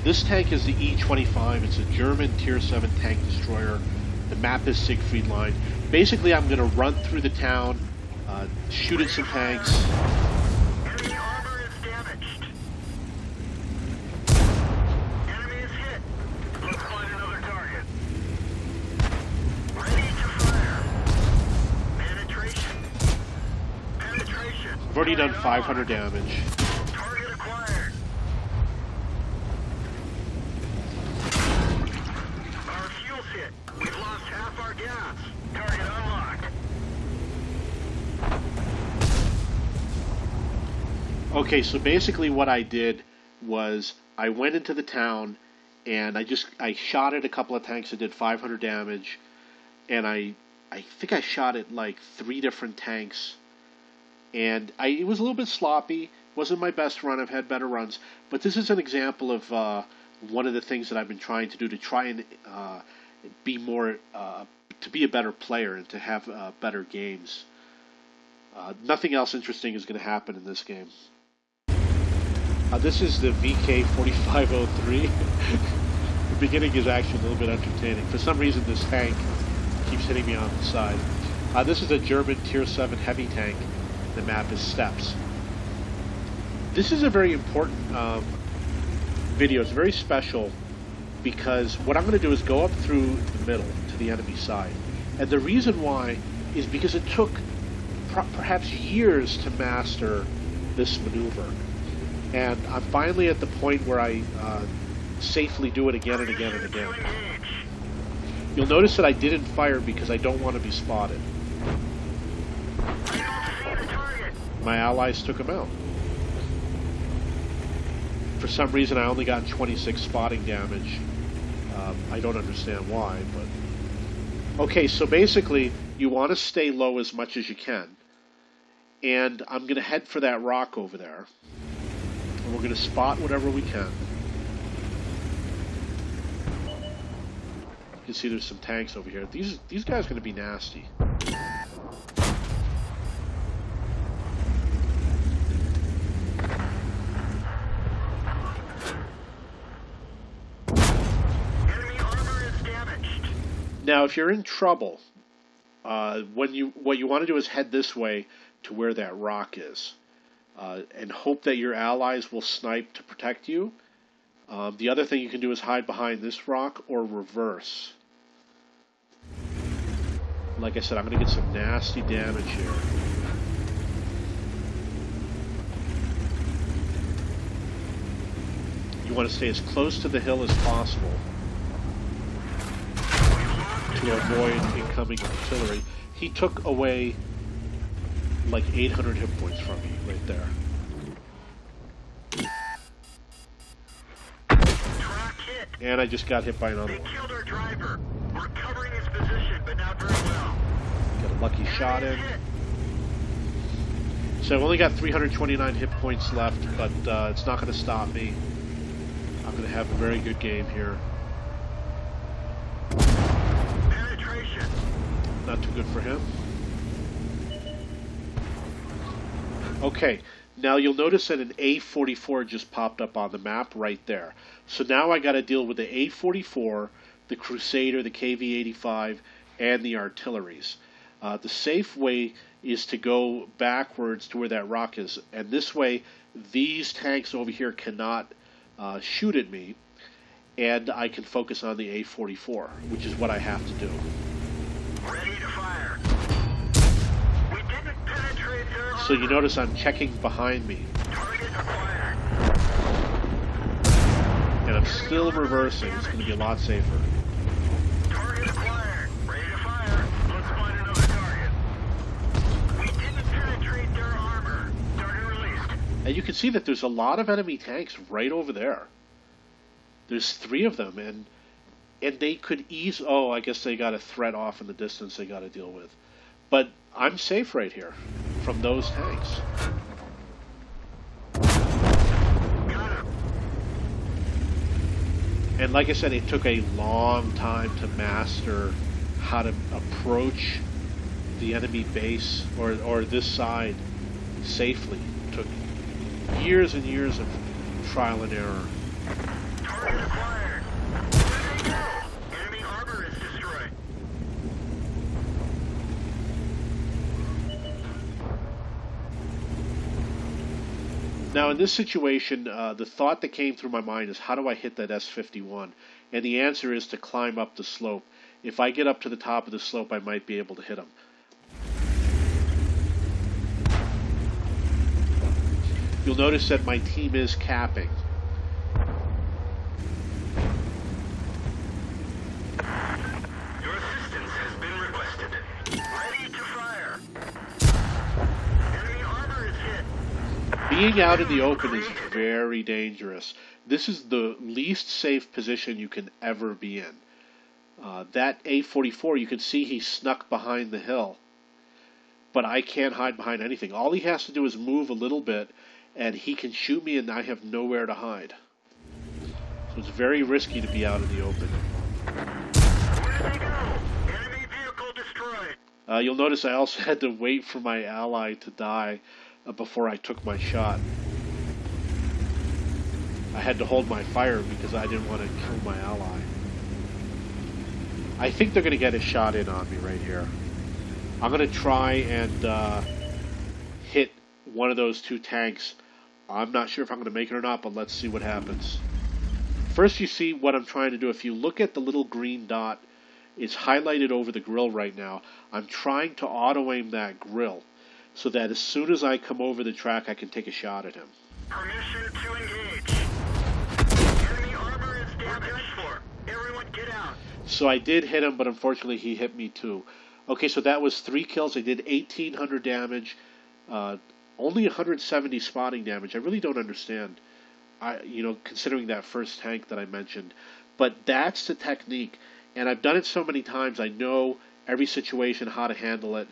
This tank is the E-25. It's a German Tier 7 tank destroyer. The map is Siegfried Line. Basically, I'm going to run through the town, shoot at some tanks. Enemy armor is damaged. Enemy is hit. Let's find another target. Ready to fire. Penetration. Penetration. I've already done 500 damage. Target acquired. Our fuel's hit. We've lost half our gas. Target unlocked. Okay, so basically what I did was I went into the town and I shot at a couple of tanks that did 500 damage, and I think I shot at like 3 different tanks, and it was a little bit sloppy. Wasn't my best run. I've had better runs, but this is an example of one of the things that I've been trying to do to try and be more to be a better player and to have better games. Nothing else interesting is going to happen in this game. This is the VK4503. The beginning is actually a little bit entertaining. For some reason, this tank keeps hitting me on the side. This is a German Tier 7 heavy tank. The map is Steppes. This is a very important video. It's very special because what I'm going to do is go up through the middle to the enemy side. And the reason why is because it took perhaps years to master this maneuver. And I'm finally at the point where I safely do it again and again and again. You'll notice that I didn't fire because I don't want to be spotted. My allies took him out. For some reason, I only got 26 spotting damage. I don't understand why, but... Okay, so basically, you want to stay low as much as you can. And I'm going to head for that rock over there. And we're going to spot whatever we can. You can see there's some tanks over here. These guys are going to be nasty. Now, if you're in trouble, what you want to do is head this way to where that rock is, and hope that your allies will snipe to protect you. The other thing you can do is hide behind this rock or reverse. Like I said, I'm going to get some nasty damage here. You want to stay as close to the hill as possible to avoid incoming artillery. He took away like 800 hit points from me right there. And I just got hit by another one. They killed our driver. We're covering his position, but not very well. Got a lucky shot in. So I've only got 329 hit points left, but it's not going to stop me. I'm going to have a very good game here. Not too good for him. Okay, now you'll notice that an A44 just popped up on the map right there. So now I got to deal with the A44, the Crusader, the KV-85, and the artilleries. The safe way is to go backwards to where that rock is, and this way these tanks over here cannot shoot at me, and I can focus on the A44, which is what I have to do. Ready to fire. We didn't penetrate their armor. So you notice I'm checking behind me. Target acquired. And I'm still reversing. It's going to be a lot safer. Target acquired. Ready to fire. Let's find another target. We didn't penetrate their armor. Target released. And you can see that there's a lot of enemy tanks right over there. There's 3 of them, and they could oh, I guess they got a threat off in the distance they got to deal with. But I'm safe right here from those tanks. Got him. And like I said, it took a long time to master how to approach the enemy base or this side safely. It took years and years of trial and error. Target Now, in this situation, the thought that came through my mind is, how do I hit that S-51? And the answer is to climb up the slope. If I get up to the top of the slope, I might be able to hit him. You'll notice that my team is capping. Your assistance has been requested. Ready to fire. Enemy armor is hit. Being out in the open is very dangerous. This is the least safe position you can ever be in. That A-44, you can see he snuck behind the hill. But I can't hide behind anything. All he has to do is move a little bit, and he can shoot me, and I have nowhere to hide. So it's very risky to be out in the open. Where they go? Enemy vehicle destroyed. You'll notice I also had to wait for my ally to die before I took my shot. I had to hold my fire because I didn't want to kill my ally. I think they're going to get a shot in on me right here. I'm going to try and hit one of those two tanks. I'm not sure if I'm going to make it or not, but let's see what happens. First, you see what I'm trying to do. If you look at the little green dot, it's highlighted over the grill right now. I'm trying to auto-aim that grill so that as soon as I come over the track, I can take a shot at him. Permission to engage. Enemy armor is damaged. Everyone get out. So I did hit him, but unfortunately he hit me too. Okay, so that was 3 kills. I did 1,800 damage, only 170 spotting damage. I really don't understand, considering that first tank that I mentioned. But that's the technique, and I've done it so many times. I know every situation, how to handle it.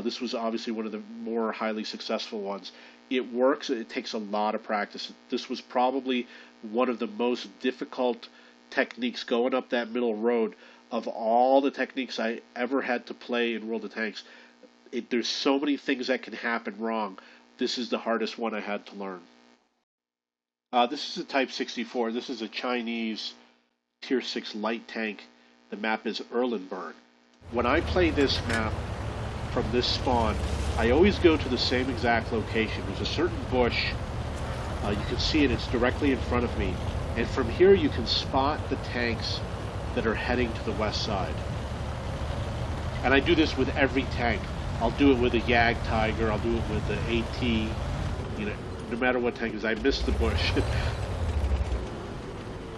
This was obviously one of the more highly successful ones. It works. It takes a lot of practice. This was probably one of the most difficult techniques going up that middle road of all the techniques I ever had to play in World of Tanks. There's so many things that can happen wrong. This is the hardest one I had to learn. This is a Type 64. This is a Chinese Tier 6 light tank. The map is Erlenburg. When I play this map from this spawn, I always go to the same exact location. There's a certain bush. You can see it. It's directly in front of me. And from here you can spot the tanks that are heading to the west side. And I do this with every tank. I'll do it with a Yag Tiger, I'll do it with the AT, no matter what tank it is. I missed the bush.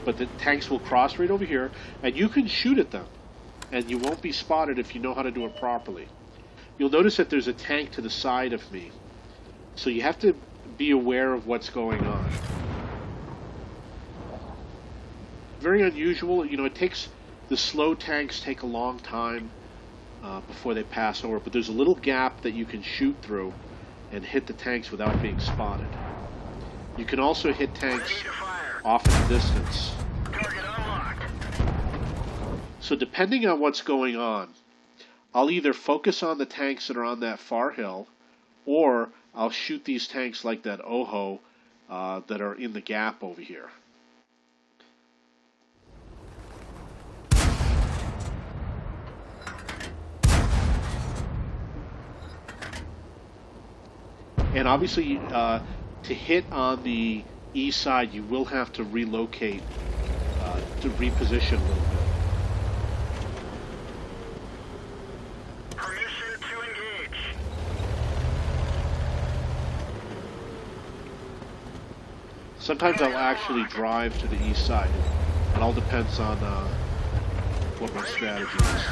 But the tanks will cross right over here, and you can shoot at them. And you won't be spotted if you know how to do it properly. You'll notice that there's a tank to the side of me. So you have to be aware of what's going on. Very unusual. It takes, the slow tanks take a long time before they pass over, but there's a little gap that you can shoot through and hit the tanks without being spotted. You can also hit tanks off in the distance. Target unlocked. So depending on what's going on, I'll either focus on the tanks that are on that far hill, or I'll shoot these tanks like that Oho that are in the gap over here. And obviously, to hit on the east side, you will have to relocate, to reposition a little bit. Permission to engage. Sometimes I'll actually drive to the east side. It all depends on what my strategy is.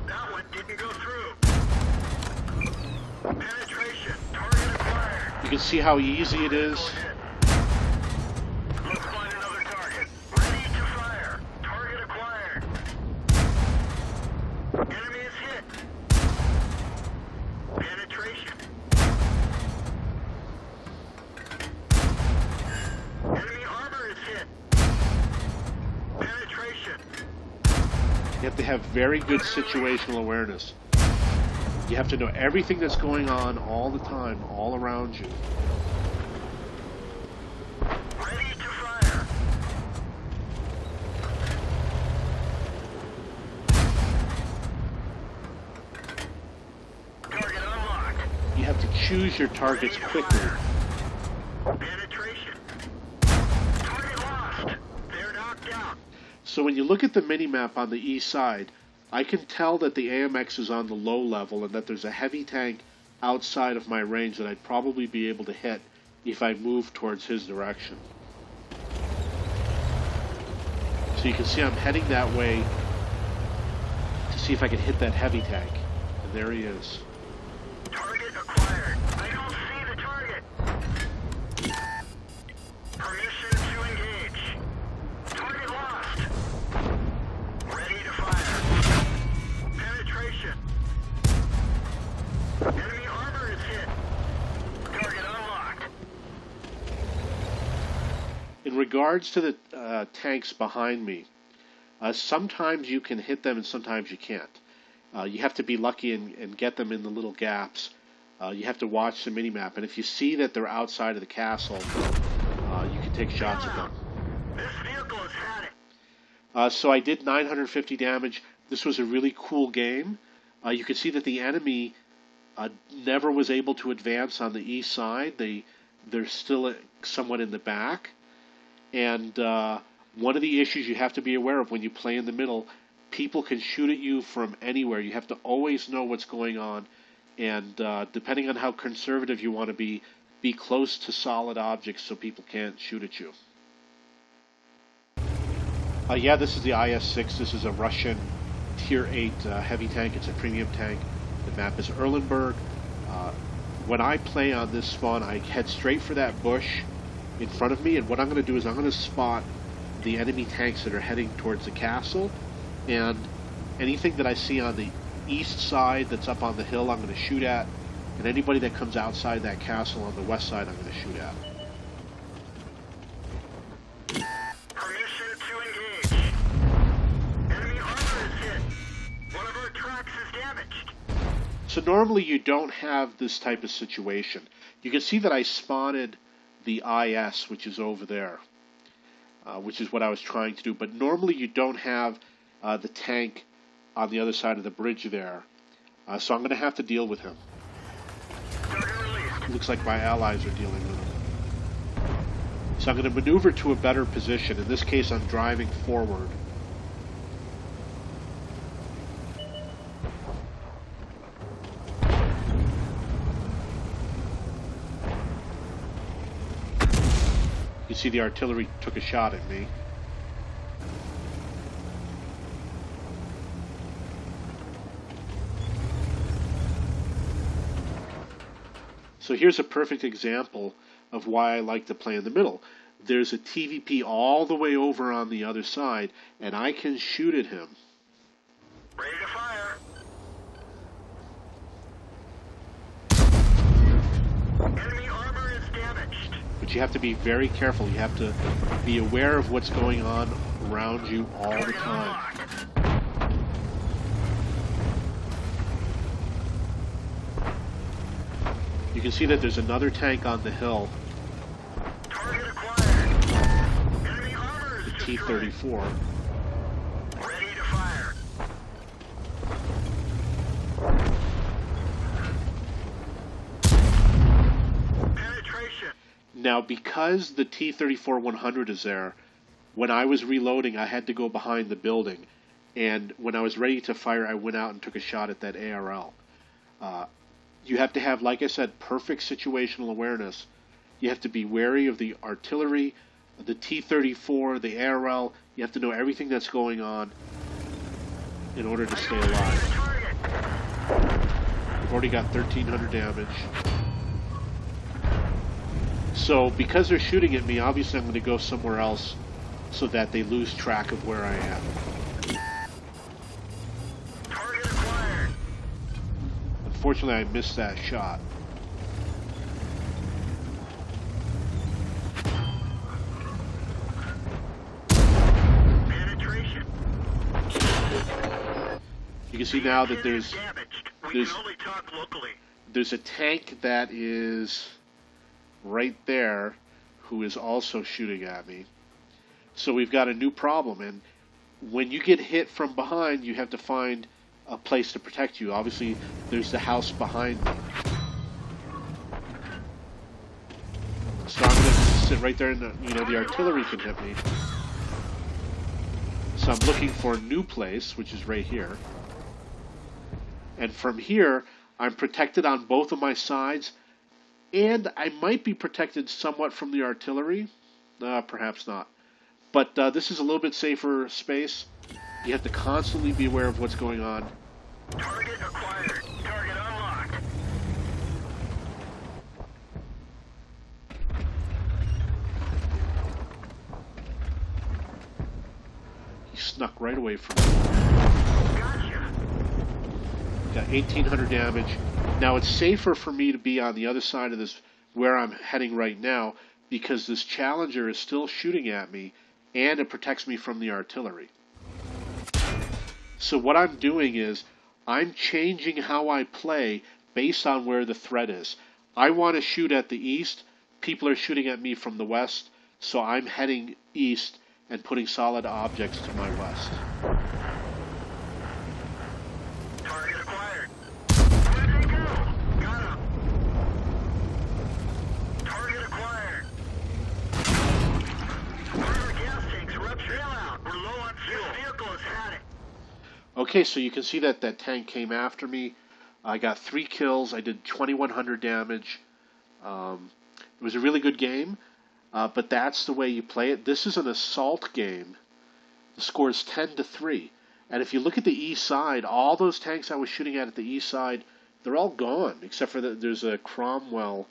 That one didn't go through. Penetration. Target acquired. You can see how easy it is. Let's find another target. Ready to fire. Target acquired. Enemy is hit. Penetration. Enemy armor is hit. Penetration. You have to have very good situational awareness. You have to know everything that's going on all the time, all around you. Ready to fire. Target unlocked. You have to choose your targets quickly. So when you look at the mini-map on the east side, I can tell that the AMX is on the low level and that there's a heavy tank outside of my range that I'd probably be able to hit if I move towards his direction. So you can see I'm heading that way to see if I can hit that heavy tank. And there he is. Target acquired. I don't see the target. Permission to engage. Target lost. Ready to fire. Penetration. Enemy armor is hit. Target unlocked. In regards to the tanks behind me, sometimes you can hit them and sometimes you can't. You have to be lucky and get them in the little gaps. You have to watch the minimap, and if you see that they're outside of the castle, you can take shots at them. This vehicle has had it. So I did 950 damage. This was a really cool game. You can see that the enemy never was able to advance on the east side. They're still somewhat in the back. And one of the issues you have to be aware of when you play in the middle, people can shoot at you from anywhere. You have to always know what's going on. And depending on how conservative you want to be close to solid objects so people can't shoot at you. Yeah, this is the IS-6. This is a Russian Tier 8 heavy tank. It's a premium tank. The map is Erlenberg. When I play on this spawn, I head straight for that bush in front of me, and what I'm going to do is I'm going to spot the enemy tanks that are heading towards the castle, and anything that I see on the east side that's up on the hill I'm going to shoot at, and anybody that comes outside that castle on the west side I'm going to shoot at. Permission to engage. Enemy armor is hit. One of our tracks is damaged. So normally you don't have this type of situation. You can see that I spotted the IS, which is over there, which is what I was trying to do. But normally you don't have the tank on the other side of the bridge there. So I'm going to have to deal with him. Looks like my allies are dealing with him. So I'm going to maneuver to a better position. In this case, I'm driving forward. You see the artillery took a shot at me. So here's a perfect example of why I like to play in the middle. There's a TVP all the way over on the other side, and I can shoot at him. Ready to fire. Enemy armor is damaged. But you have to be very careful. You have to be aware of what's going on around you all the Target time. unlocked. You can see that there's another tank on the hill, Target acquired. Enemy armor is the destroyed. T-34. Ready to fire. Penetration. Now, because the T-34-100 is there, when I was reloading, I had to go behind the building. And when I was ready to fire, I went out and took a shot at that ARL. You have to have, like I said, perfect situational awareness. You have to be wary of the artillery, the T-34, the ARL. You have to know everything that's going on in order to stay alive. Target. I've already got 1,300 damage. So, because they're shooting at me, obviously I'm going to go somewhere else so that they lose track of where I am. Target acquired. Unfortunately, I missed that shot. Penetration. You can see now that Damaged. We there's- can only talk locally. there's a tank that is right there who is also shooting at me. So we've got a new problem, and when you get hit from behind, you have to find a place to protect you. Obviously, there's the house behind me. So I'm going to sit right there, and the artillery can hit me. So I'm looking for a new place, which is right here. And from here, I'm protected on both of my sides, and I might be protected somewhat from the artillery. Perhaps not. But this is a little bit safer space. You have to constantly be aware of what's going on. Target acquired. Target unlocked. He snuck right away from me. Gotcha. Got 1,800 damage. Now it's safer for me to be on the other side of this, where I'm heading right now, because this Challenger is still shooting at me, and it protects me from the artillery. So what I'm doing is, I'm changing how I play based on where the threat is. I want to shoot at the east. People are shooting at me from the west, so I'm heading east and putting solid objects to my west. Target acquired. Where'd they go? Got him. Target acquired. Further gas tanks are up. Trail out. We're low on fuel. This vehicle has had it. Okay, so you can see that that tank came after me. I got 3 kills. I did 2,100 damage. It was a really good game, but that's the way you play it. This is an assault game. The score is 10-3. And if you look at the east side, all those tanks I was shooting at the east side, they're all gone, except for there's a Cromwell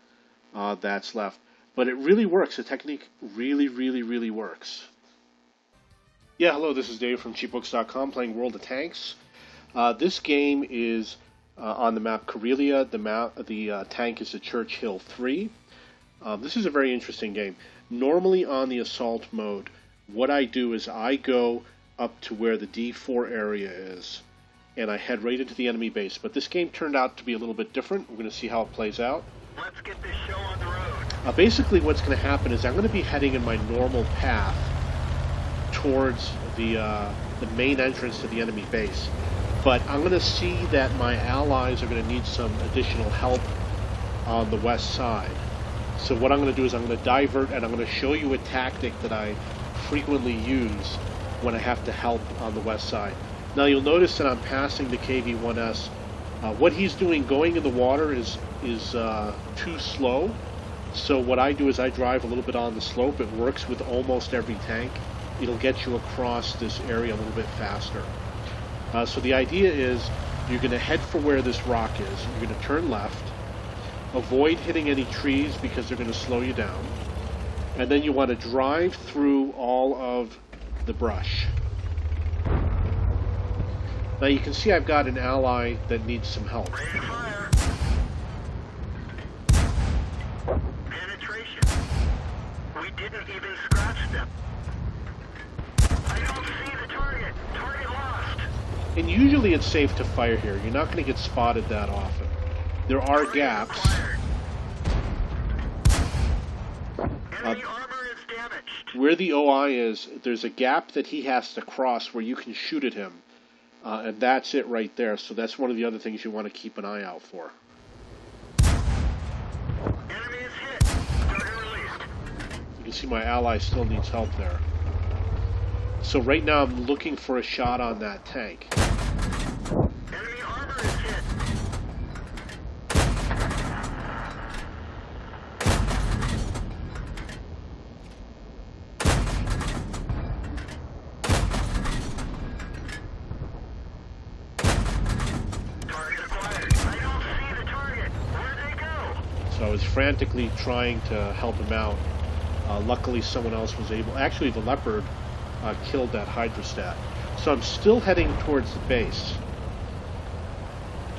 that's left. But it really works. The technique really, really, really works. Yeah, hello, this is Dave from cheapbooks.com playing World of Tanks. This game is on the map Karelia. The tank is the Churchill 3. This is a very interesting game. Normally on the assault mode, what I do is I go up to where the D4 area is, and I head right into the enemy base. But this game turned out to be a little bit different. We're going to see how it plays out. Let's get this show on the road. Basically what's going to happen is I'm going to be heading in my normal path towards the main entrance to the enemy base. But I'm going to see that my allies are going to need some additional help on the west side. So what I'm going to do is I'm going to divert, and I'm going to show you a tactic that I frequently use when I have to help on the west side. Now you'll notice that I'm passing the KV-1S. What he's doing going in the water is too slow. So what I do is I drive a little bit on the slope. It works with almost every tank. It'll get you across this area a little bit faster. So the idea is you're going to head for where this rock is. You're going to turn left. Avoid hitting any trees because they're going to slow you down. And then you want to drive through all of the brush. Now you can see I've got an ally that needs some help. Ready to fire. Penetration. We didn't even scratch them. I don't see the target. Target lost. And usually it's safe to fire here. You're not going to get spotted that often. There are gaps. Enemy armor is damaged. Where the OI is, there's a gap that he has to cross where you can shoot at him. And that's it right there. So that's one of the other things you want to keep an eye out for. Enemy is hit. Target released. You can see my ally still needs help there. So right now I'm looking for a shot on that tank. Enemy armor is hit. Target acquired. I don't see the target. Where'd they go? So I was frantically trying to help him out. Luckily someone else was able... Actually the Leopard killed that hydrostat. So I'm still heading towards the base.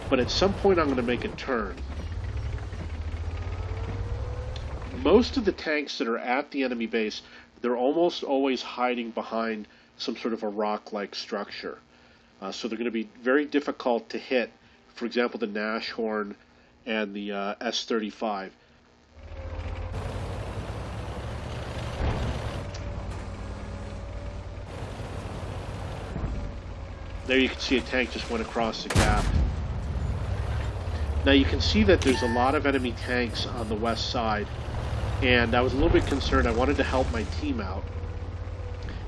But at some point I'm going to make a turn. Most of the tanks that are at the enemy base, they're almost always hiding behind some sort of a rock-like structure. So they're going to be very difficult to hit. For example, the Nashorn and the S-35. There you can see a tank just went across the gap. Now you can see that there's a lot of enemy tanks on the west side, and I was a little bit concerned. I wanted to help my team out.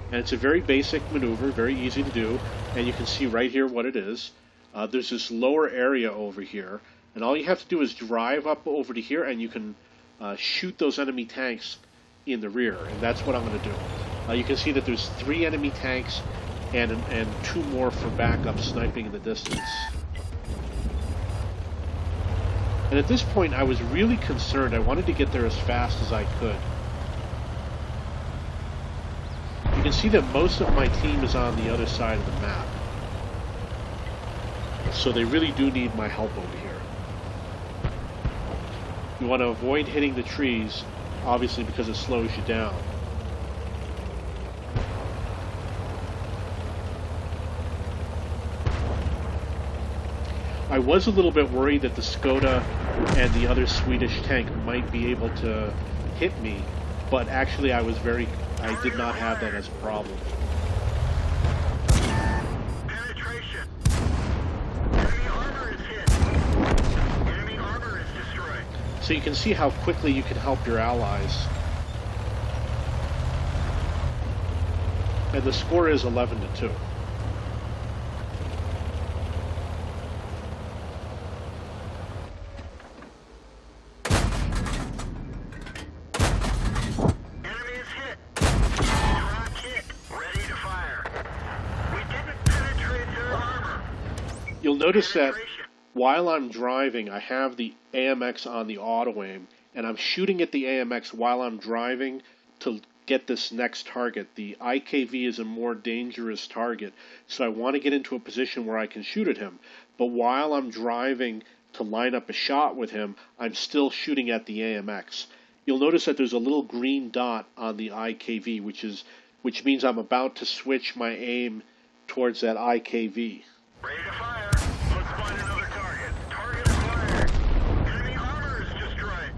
And it's a very basic maneuver, very easy to do, and you can see right here what it is. There's this lower area over here, and all you have to do is drive up over to here, and you can shoot those enemy tanks in the rear, and that's what I'm going to do. You can see that there's 3 enemy tanks and 2 more for backup sniping in the distance. And at this point, I was really concerned. I wanted to get there as fast as I could. You can see that most of my team is on the other side of the map. So they really do need my help over here. You want to avoid hitting the trees, obviously because it slows you down. I was a little bit worried that the Skoda and the other Swedish tank might be able to hit me, but actually I did not have that as a problem. Penetration. Enemy armor is hit. Enemy armor is destroyed. So you can see how quickly you can help your allies. And the score is 11-2. You'll notice that while I'm driving, I have the AMX on the auto aim, and I'm shooting at the AMX while I'm driving to get this next target. The IKV is a more dangerous target, so I want to get into a position where I can shoot at him. But while I'm driving to line up a shot with him, I'm still shooting at the AMX. You'll notice that there's a little green dot on the IKV, which means I'm about to switch my aim towards that IKV. Ready to fire. Let's find another target. Target acquired. Enemy armor is destroyed.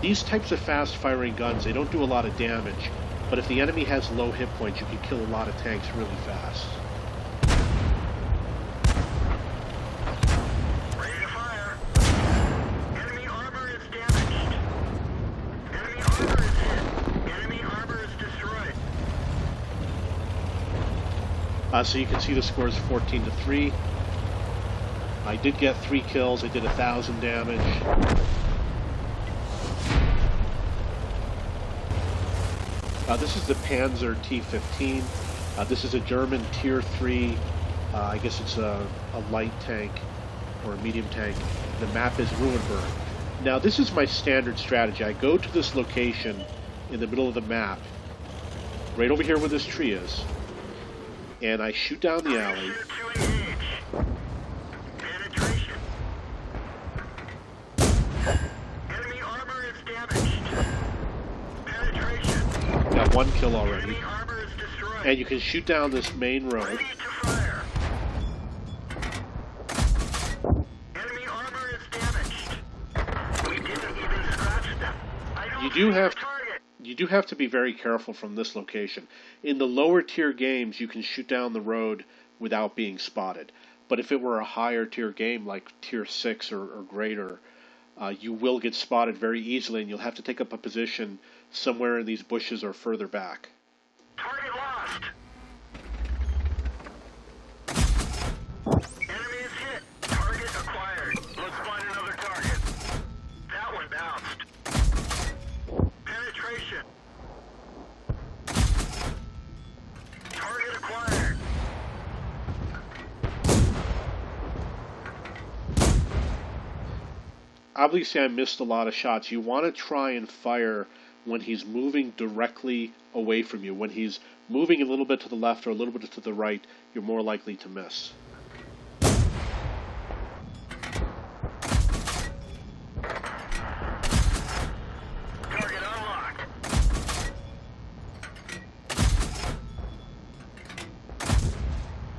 These types of fast-firing guns, they don't do a lot of damage, but if the enemy has low hit points, you can kill a lot of tanks really fast. Ready to fire. Enemy armor is damaged. Enemy armor is hit. Enemy armor is destroyed. So you can see the score is 14-3. I did get 3 kills. I did 1,000 damage. This is the Panzer T-15. This is a German Tier 3. I guess it's a light tank or a medium tank. The map is Ruinberg. Now this is my standard strategy. I go to this location in the middle of the map, right over here where this tree is, and I shoot down the alley. Penetration. Enemy armor is damaged. Penetration. Got 1 kill already. Enemy armor is destroyed. And you can shoot down this main road. Ready to fire. Enemy armor is damaged. We didn't even scratch them. I don't see the target. You do have to be very careful from this location. In the lower tier games, you can shoot down the road without being spotted. But if it were a higher tier game, like tier 6 or greater, you will get spotted very easily, and you'll have to take up a position somewhere in these bushes or further back. Target lost. Enemy is hit. Target acquired. Let's find another target. That one bounced. Penetration. Target acquired. Obviously, I missed a lot of shots. You want to try and fire when he's moving directly away from you. When he's moving a little bit to the left or a little bit to the right, you're more likely to miss. Target unlocked.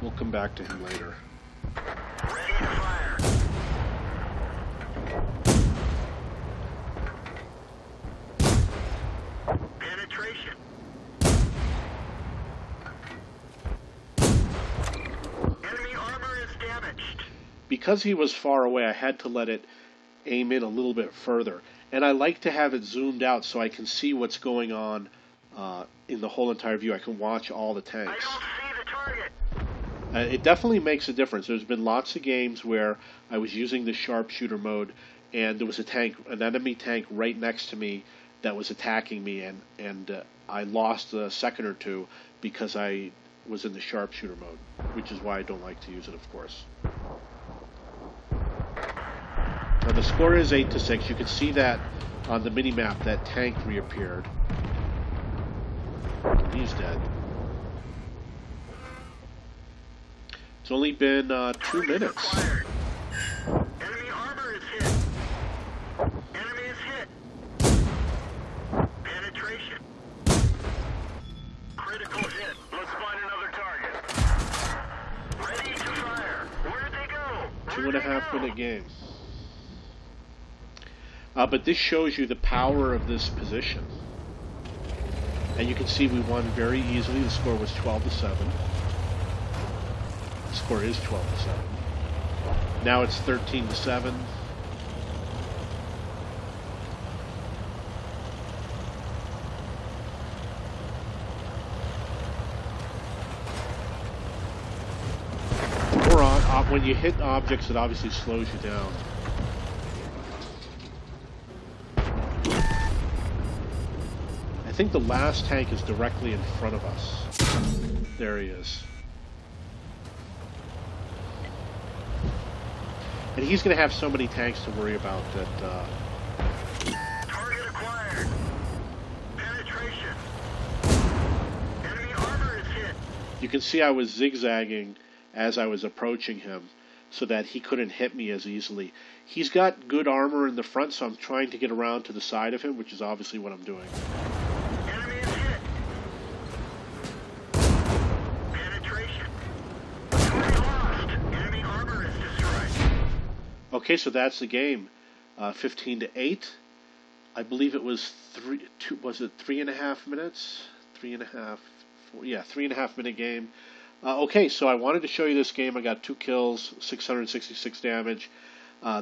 We'll come back to him later. Ready to fire. Penetration. Enemy armor is damaged. Because he was far away, I had to let it aim in a little bit further. And I like to have it zoomed out so I can see what's going on in the whole entire view. I can watch all the I tanks. don't see the target. It definitely makes a difference. There's been lots of games where I was using the sharpshooter mode, and there was an enemy tank right next to me that was attacking me, and I lost a second or two because I was in the sharpshooter mode, which is why I don't like to use it, of course. Now the score is 8-6. You can see that on the mini-map that tank reappeared. He's dead. It's only been 2 minutes. Enemy armor is hit. Enemy is hit. Penetration. Critical hit. Let's find another target. Ready to fire. Where'd they go? 2.5 minute game. But this shows you the power of this position. And you can see we won very easily. The score was 12-7. The score is 12-7. Now it's 13-7. When you hit objects, it obviously slows you down. I think the last tank is directly in front of us. There he is. And he's going to have so many tanks to worry about that... Target acquired. Penetration. Enemy armor is hit. You can see I was zigzagging as I was approaching him so that he couldn't hit me as easily. He's got good armor in the front, so I'm trying to get around to the side of him, which is obviously what I'm doing. Enemy is hit. Penetration. Target lost. Enemy armor is destroyed. Okay, so that's the game. 15-8. I believe it was 3.5 minutes? 3.5, 4, yeah, 3.5 minute game. Okay, so I wanted to show you this game. I got 2 kills, 666 damage.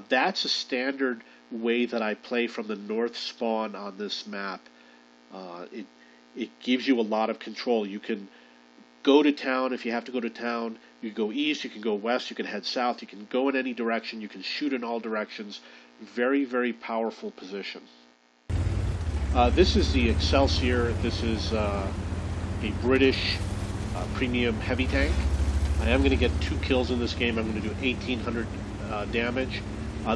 That's a standard way that I play from the north spawn on this map. It gives you a lot of control. You can go to town if you have to go to town. You can go east, you can go west, you can head south, you can go in any direction, you can shoot in all directions. Very, very powerful position. This is the Excelsior. This is a British premium heavy tank. I am going to get 2 kills in this game. I'm going to do 1,800 damage.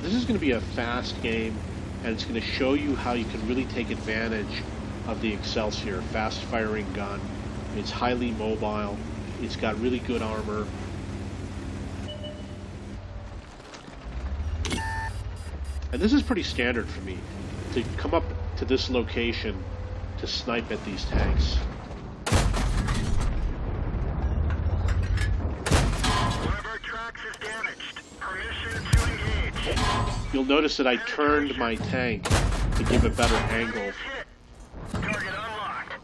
This is going to be a fast game, and it's going to show you how you can really take advantage of the Excelsior. Fast firing gun. It's highly mobile. It's got really good armor. And this is pretty standard for me, to come up to this location to snipe at these tanks. One of our tracks is damaged. Permission to engage. You'll notice that I turned my tank to give a better angle. Hit. Target unlocked.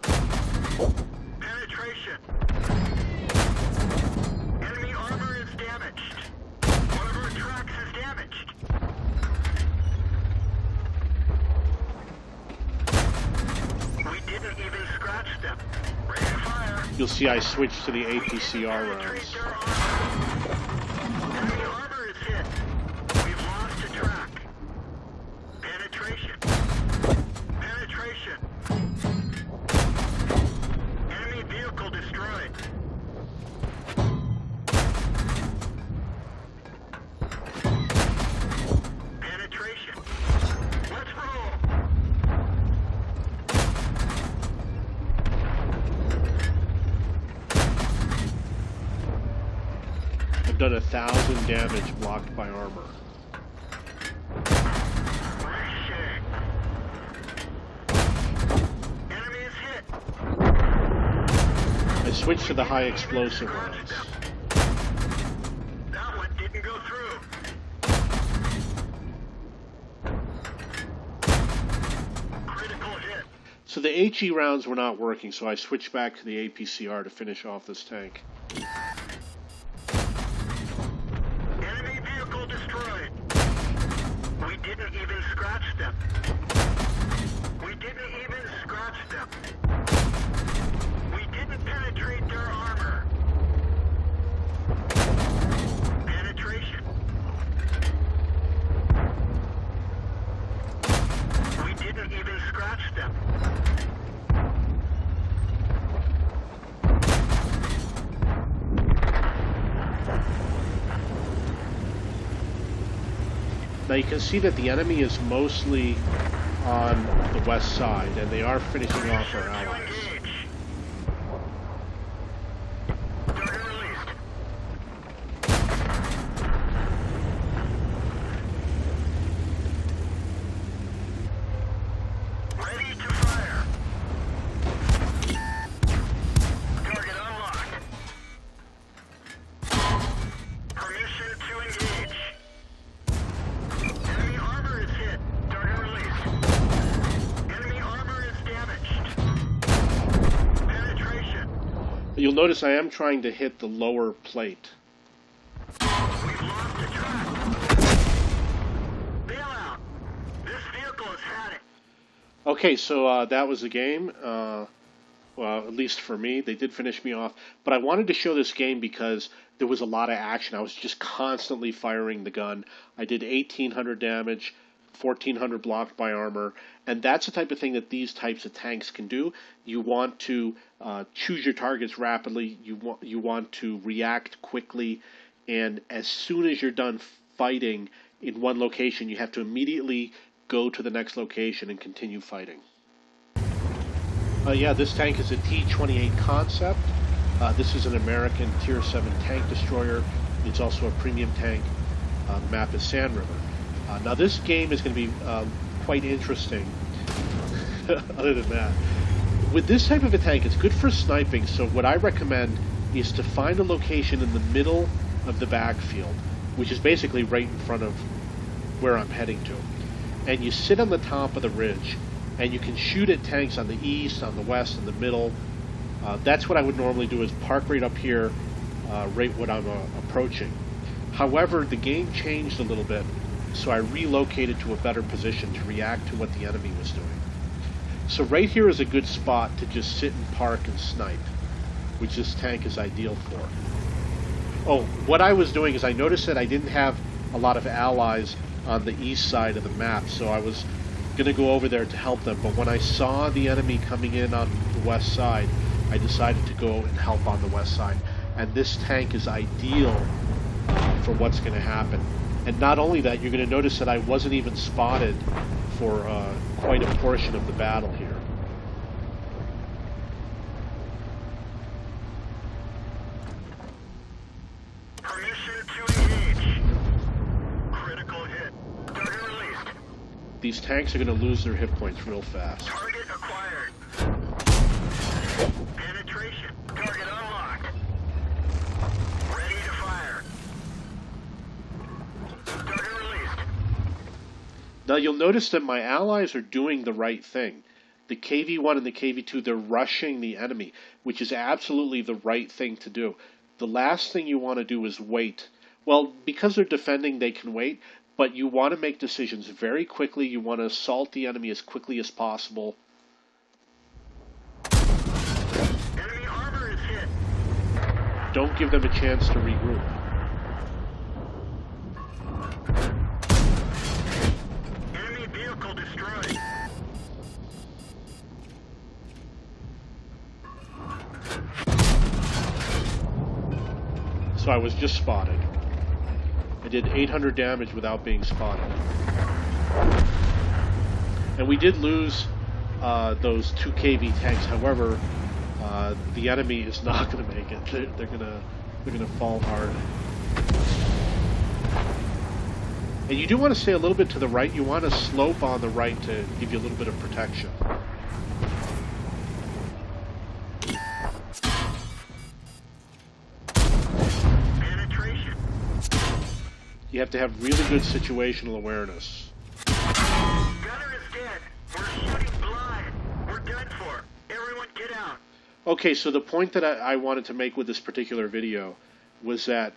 Penetration. Enemy armor is damaged. One of our tracks is damaged. We didn't even scratch them. Ready to fire. You'll see I switched to the APCR rounds. Enemy armor is hit. We've lost a track. Penetration. Penetration. Enemy vehicle destroyed. Penetration. Let's roll. I've done 1,000 damage blocked by armor. Ricochet. Enemy is hit. I switched to the high explosive rounds. That one didn't go through. Critical hit. So the HE rounds were not working, so I switched back to the APCR to finish off this tank. Enemy vehicle destroyed. We didn't even scratch them. We didn't even scratch them. Now you can see that the enemy is mostly on the west side, and they are finishing off our allies. Target released. Ready to fire. Target unlocked. Permission to engage. Enemy armor is hit. Target released. Enemy armor is damaged. Penetration. You'll notice I am trying to hit the lower plate. We've lost the track. Bail out. This vehicle has had it. Okay, so that was the game. Well, at least for me, they did finish me off. But I wanted to show this game because there was a lot of action. I was just constantly firing the gun. I did 1,800 damage, 1,400 blocked by armor, and that's the type of thing that these types of tanks can do. You want to choose your targets rapidly. You want to react quickly, and as soon as you're done fighting in one location, you have to immediately go to the next location and continue fighting. Yeah, this tank is a T-28 concept. This is an American Tier 7 tank destroyer. It's also a premium tank. The map is Sand River. Now this game is going to be quite interesting. Other than that, with this type of a tank, it's good for sniping. So what I recommend is to find a location in the middle of the backfield, which is basically right in front of where I'm heading to. And you sit on the top of the ridge, and you can shoot at tanks on the east, on the west, in the middle. That's what I would normally do, is park right up here, right when I'm approaching. However, the game changed a little bit, so I relocated to a better position to react to what the enemy was doing. So right here is a good spot to just sit and park and snipe, which this tank is ideal for. Oh, what I was doing is I noticed that I didn't have a lot of allies on the east side of the map, so I was going to go over there to help them. But when I saw the enemy coming in on the west side, I decided to go and help on the west side. And this tank is ideal for what's going to happen. And not only that, you're going to notice that I wasn't even spotted for quite a portion of the battle here. Permission to engage. Critical hit. Target released. These tanks are going to lose their hit points real fast. Target acquired. Penetration. Target unlocked. Ready to fire. Target released. Now you'll notice that my allies are doing the right thing. The KV-1 and the KV-2, they're rushing the enemy, which is absolutely the right thing to do. The last thing you want to do is wait. Well, because they're defending, they can wait, but you want to make decisions very quickly. You want to assault the enemy as quickly as possible. Enemy armor is hit. Don't give them a chance to regroup. Enemy vehicle destroyed. So I was just spotted. I did 800 damage without being spotted. And we did lose those 2 KV tanks. However, the enemy is not going to make it. They're gonna fall hard. And you do want to stay a little bit to the right. You want to slope on the right to give you a little bit of protection. Penetration. You have to have really good situational awareness. Gunner is dead. We're shooting blind. We're done for. Everyone get out. Okay, so the point that I wanted to make with this particular video was that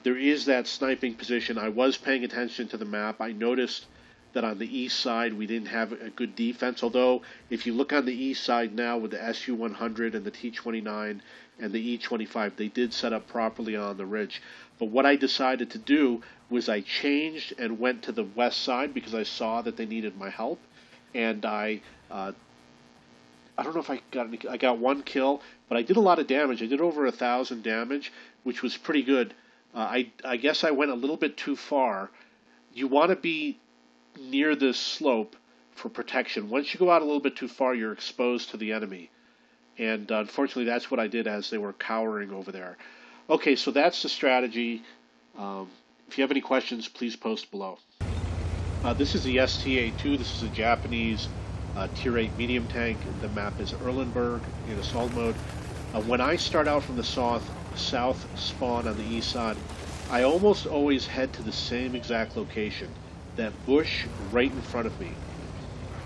there is that sniping position. I was paying attention to the map. I noticed that on the east side we didn't have a good defense, although if you look on the east side now with the SU-100 and the T-29 and the E-25, they did set up properly on the ridge. But what I decided to do was I changed and went to the west side because I saw that they needed my help, and I don't know if I got 1 kill, but I did a lot of damage. I did over 1,000 damage, which was pretty good. I guess I went a little bit too far. You want to be near this slope for protection. Once you go out a little bit too far, you're exposed to the enemy. And unfortunately, that's what I did as they were cowering over there. Okay, so that's the strategy. If you have any questions, please post below. This is the STA-2. This is a Japanese Tier 8 medium tank. The map is Erlenberg in assault mode. When I start out from the south spawn on the east side, I almost always head to the same exact location, that bush right in front of me.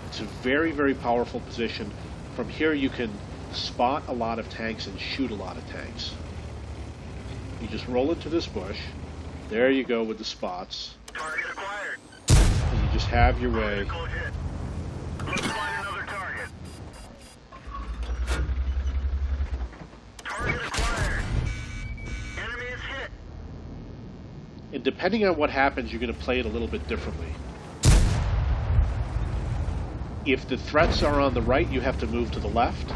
It's a very, very powerful position. From here you can spot a lot of tanks and shoot a lot of tanks. You just roll into this bush. There you go with the spots. Target acquired. And you just have your way. Critical hit. Let's find another target. Target acquired. Enemy is hit. And depending on what happens, you're going to play it a little bit differently. If the threats are on the right, you have to move to the left.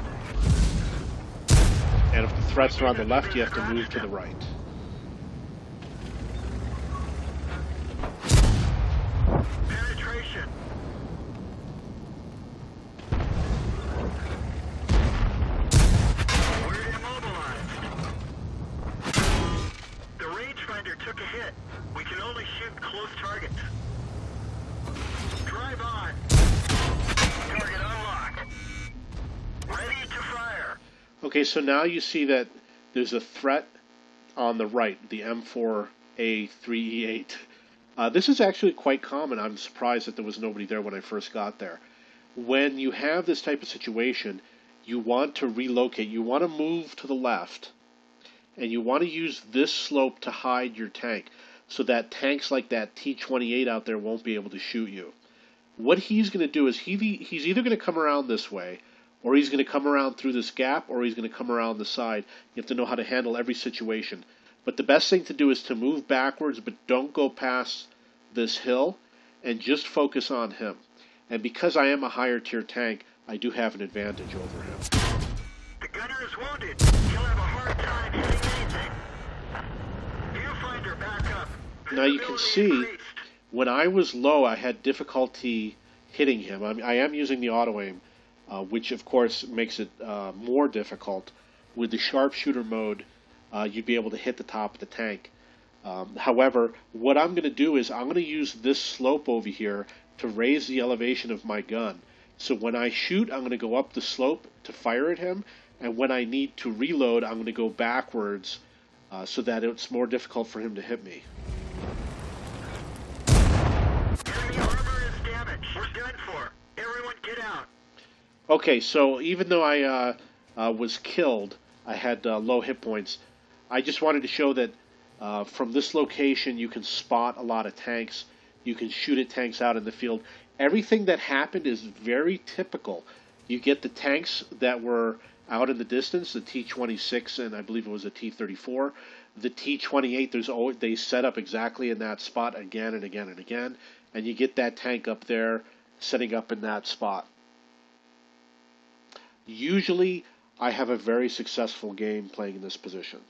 And if the threats are on the left, you have to move to the right. Penetration. We're immobilized. The rangefinder took a hit. We can only shoot close targets. Drive on. Target unlocked. Ready to fire. Okay, so now you see that there's a threat on the right, the M4A3E8. This is actually quite common. I'm surprised that there was nobody there when I first got there. When you have this type of situation, you want to relocate. You want to move to the left, and you want to use this slope to hide your tank so that tanks like that T-28 out there won't be able to shoot you. What he's going to do is he's either going to come around this way, or he's going to come around through this gap, or he's going to come around the side. You have to know how to handle every situation. But the best thing to do is to move backwards, but don't go past this hill, and just focus on him. And because I am a higher tier tank, I do have an advantage over him. The gunner is wounded. He'll have a hard time hitting anything. Viewfinder back up. Now you can see, when I was low, I had difficulty hitting him. I am using the auto aim, which of course makes it more difficult. With the sharpshooter mode, you'd be able to hit the top of the tank. However, what I'm going to do is I'm going to use this slope over here to raise the elevation of my gun. So when I shoot, I'm going to go up the slope to fire at him, and when I need to reload, I'm going to go backwards so that it's more difficult for him to hit me. Enemy armor is damaged. We're done for. Everyone get out. Okay, so even though I was killed, I had low hit points. I just wanted to show that from this location you can spot a lot of tanks. You can shoot at tanks out in the field. Everything that happened is very typical. You get the tanks that were out in the distance, the T-26 and I believe it was a T-34. The T-28, they set up exactly in that spot again and again and again. And you get that tank up there setting up in that spot. Usually I have a very successful game playing in this position.